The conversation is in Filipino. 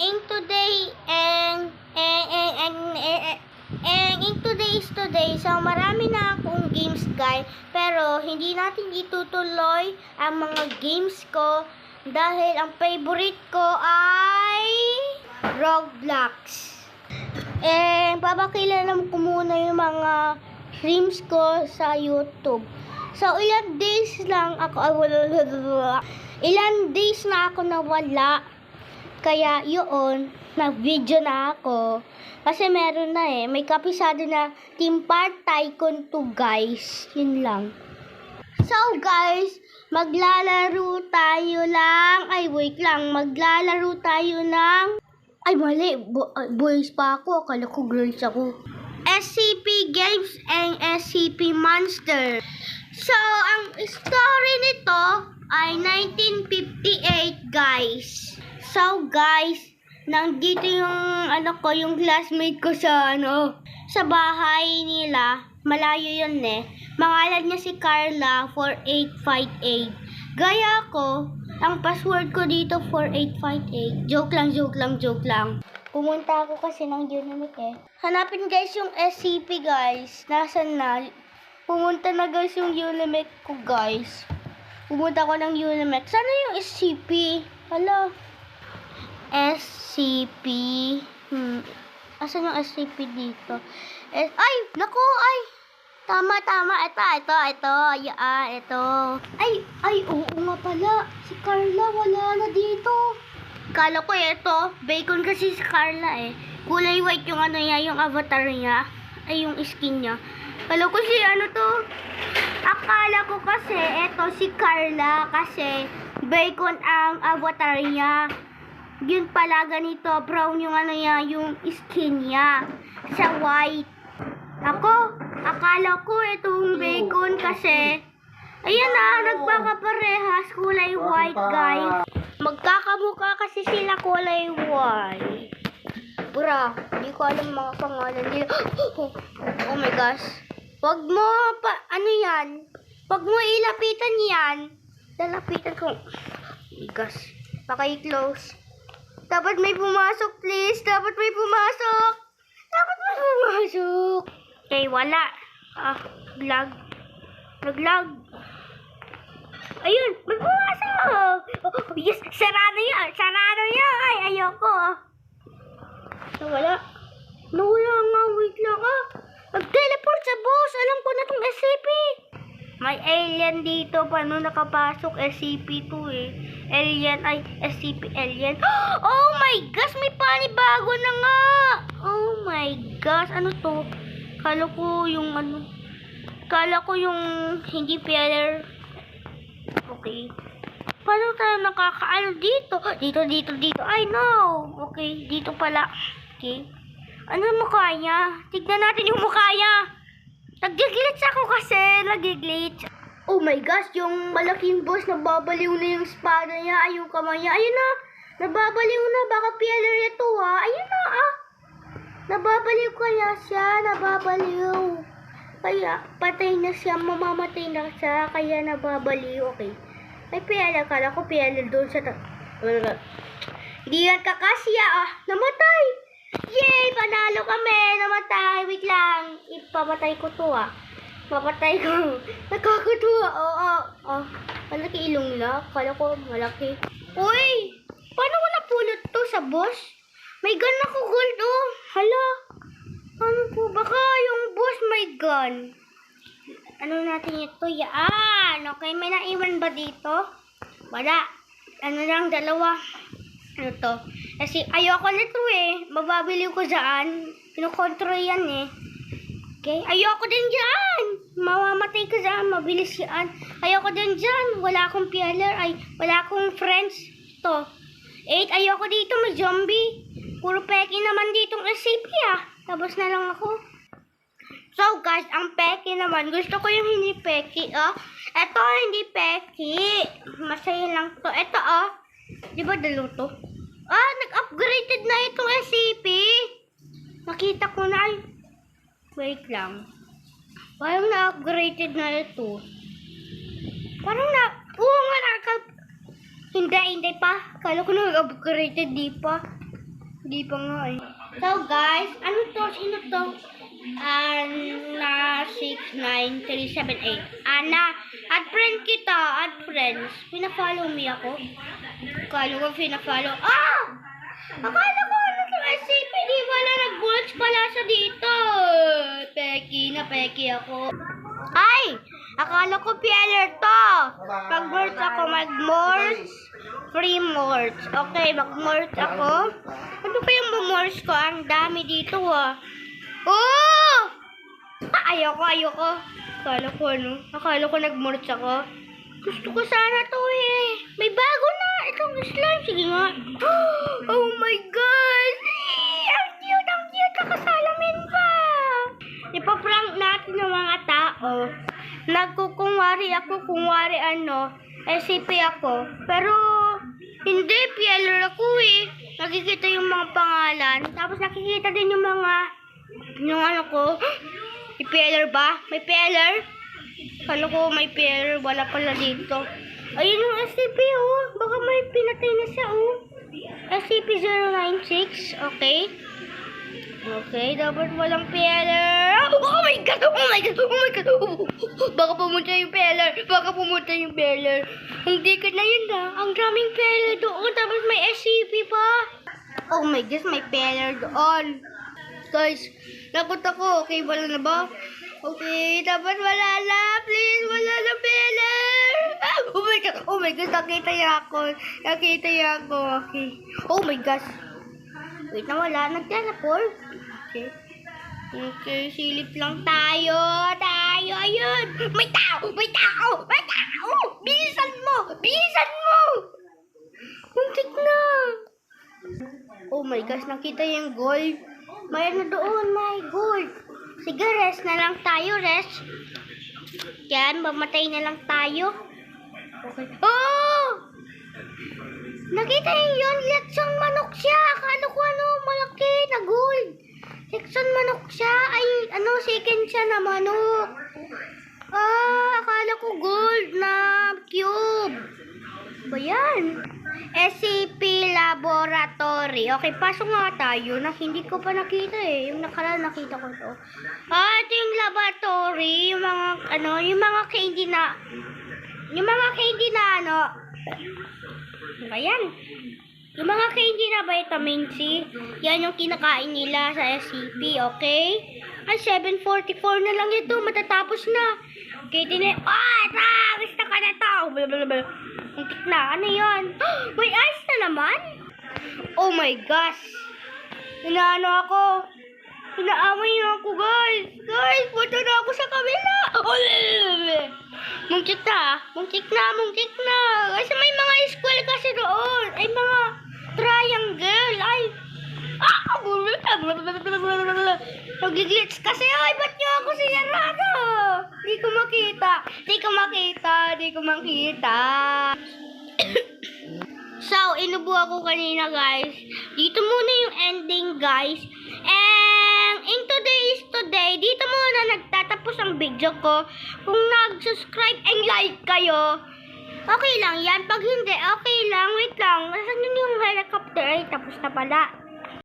in today in today is today. So marami na akong games guys, pero hindi natin itutuloy ang mga games ko dahil ang favorite ko ay Roblox. Papakilala ko muna yung mga streams ko sa YouTube. So ilang days na ako nawala. Kaya yun, nag-video na ako. Kasi meron na may kapisado na Team Park Tycoon 2 guys. Yun lang. So guys, maglalaro tayo lang. Maglalaro tayo ng... Ay mali, boys pa ako. Akala ko girls ako. SCP Games and SCP Monster. So, ang story nito ay 1958 guys. So guys, nandito yung yung classmate ko sa sa bahay nila. Malayo yun Mangalan niya si Carla 4858. Gaya ko, ang password ko dito 4858. Joke lang. Pumunta ako kasi ng Unimic Hanapin guys yung SCP guys. Nasaan na? Pumunta na guys yung Unimic ko guys. Pumunta ko ng Unimic. Sana yung SCP? Hala. SCP. Asan yung SCP dito? Ay! Naku! Ay! Tama. Ito. Ay, oo nga pala. Si Carla wala na dito. Kala ko ito. Bacon kasi si Carla Kulay white yung yung avatar niya. Ay, yung skin niya. Kala ko si to. Akala ko kasi ito si Carla kasi bacon ang avatar niya. Yun pala ganito, brown yung yung skin niya. Sa white. Akala ko itong bacon kasi ayan nagpakaparehas kulay white guys. Magkakamukha kasi sila kulay white. Bura, hindi ko alam mga pangalan nila. Oh my gosh. Wag mo Wag mo ilapitan yan. Lalapitan ko. Oh my gosh. Baka i-close. Dapat may pumasok, please. Dapat may pumasok. Okay, wala. Nag-lag. Ayun, may pumasok. Oh, yes, sarado yan. Ay, ayoko. Wala. Nawala nga, wait lang Mag-teleport sa boss. Alam ko na tong SCP. May alien dito. Paano nakapasok? SCP-2 Alien, SCP alien. Oh my gosh, may panibago na nga. Oh my gosh, ano to? Kala ko yung hindi player. Okay. Paano tayo nakakaano dito? Dito. Ay no. Okay, dito pala. Okay. Ano mukha niya? Tignan natin yung mukha niya. Nag-glitch ako kasi. Nag-glitch. Oh my gosh, yung malaking boss, nababaliw na yung espada niya. Ay, yung kamay niya. Ayun na. Nababaliw na. Baka PLR ito Ayun na Nababaliw kaya siya. Kaya patay na siya. Mamamatay na siya. Kaya nababaliw. Okay. May PLR. Kala ko PLR doon sa... Hindi yan kakasya Namatay. Yay! Panalo kami. Namatay. Wait lang. Ipapatay ko to Papatay ko. Nakakatuwa. Malaki ilong na. Kala ko malaki. Uy! Paano ko napulot to sa boss? May gun ako gold Hala. Ano po? Baka yung boss may gun. Ano natin ito? Yan. Okay. May naiwan ba dito? Wala. Lang, dalawa. Ano to? Kasi ayoko nito Mababaliw ko dyan. Pinokontrol yan Okay? Ayoko din dyan. Mamamatay ka dyan. Mabilis yan. Ayoko din dyan. Wala akong PLR. Wala akong friends. Ito. 8. Ayoko dito. May zombie. Puro peki naman ditong SCP Tapos na lang ako. So guys, ang peki naman. Gusto ko yung hindi peki Ito hindi peki. Masaya lang to. Ito Diba dalo to? Nag-upgraded na itong SCP. Nakita ko na wait lang. Parang na-upgraded na ito. Oo nga, hindi pa. Kala ko na-upgraded, di pa. Hindi pa nga eh. So guys, ano to? Sino to? Anna 69378. Anna, add friend kita. Add friends. Pina-follow me ako. Akala ko pina-follow. Ah! Akala ko ano to? SCP. Di pala nag-bulge pala siya dito. Peki ako. Ay! Akala ko PLR to. Pag-merge ako, mag-merge. Free merge. Okay, mag-merge ako. Ano pa yung merge ko? Ang dami dito ah. Oh! Ayoko. Akala ko nag-merge ako. Gusto ko sana to eh. May bago na. Itong slime. Sige nga. Oh my God! Ang cute. Nakasalamin pa. Ipaprank natin yung mga tao. Nagkukunwari ako, SCP ako. Pero, hindi, PLR ako eh. Nakikita yung mga pangalan. Tapos nakikita din yung mga, yung ano ko. May PLR ba? May PLR? Kala ko may PLR, wala pala dito. Ayun yung SCP oh. Baka may pinatay na siya oh. SCP-096, okay. Okay, dapat walang PLR. Oh my God! Baka pumunta yung PLR. Hindi ka na yun na. Ang daming PLR doon. Tapos may SCP pa. Oh my God, may PLR doon. Guys, nakot ako. Okay, wala na ba? Okay, dapat wala na. Please, wala na PLR. Oh my God, nakita niya ako. Okay. Oh my gosh. Wait na, wala. Nag-teleport. Okay, silip lang tayo. Ayun. May tao. Bilisan mo. Muntik na. Oh my gosh, nakita yung gold. May ano doon, may gold. Sige, rest na lang tayo, rest. Yan, mamatay na lang tayo. Okay. Oh! Nakita niyo yun? Lechon manok siya. Akala ko malaki na gold. Lechon manok siya. Ay, second siya na manok. Akala ko gold na cube. Ba yan? SCP Laboratory. Okay, pasok nga tayo na hindi ko pa nakita eh. Yung nakaraan nakita ko to. Ito yung laboratory. Yung mga candy na Ayan. Yung mga candy na vitamin C, yan yung kinakain nila sa SCP, okay? Ay, 7:44 na lang ito. Matatapos na. Okay, gusto ka na to. Muntik na. Ano yan? May ice na naman? Oh my gosh. Inaamay niyo ako, guys. Guys, punta na ako sa kabila. Muntik na. Kasi may mga square kasi doon. Ay, mga triangle. Ay. Nag-glitch kasi. Ay, ba't niyo ako sinarado? Di ko makita. So, inubo ako kanina, guys. Dito muna yung ending, guys. And in today, dito muna nagtatapos ang video ko. Kung nag-subscribe and like kayo, okay lang yan. Pag hindi, okay lang. Wait lang. Nasaan yun yung helicopter? Ay, tapos na pala.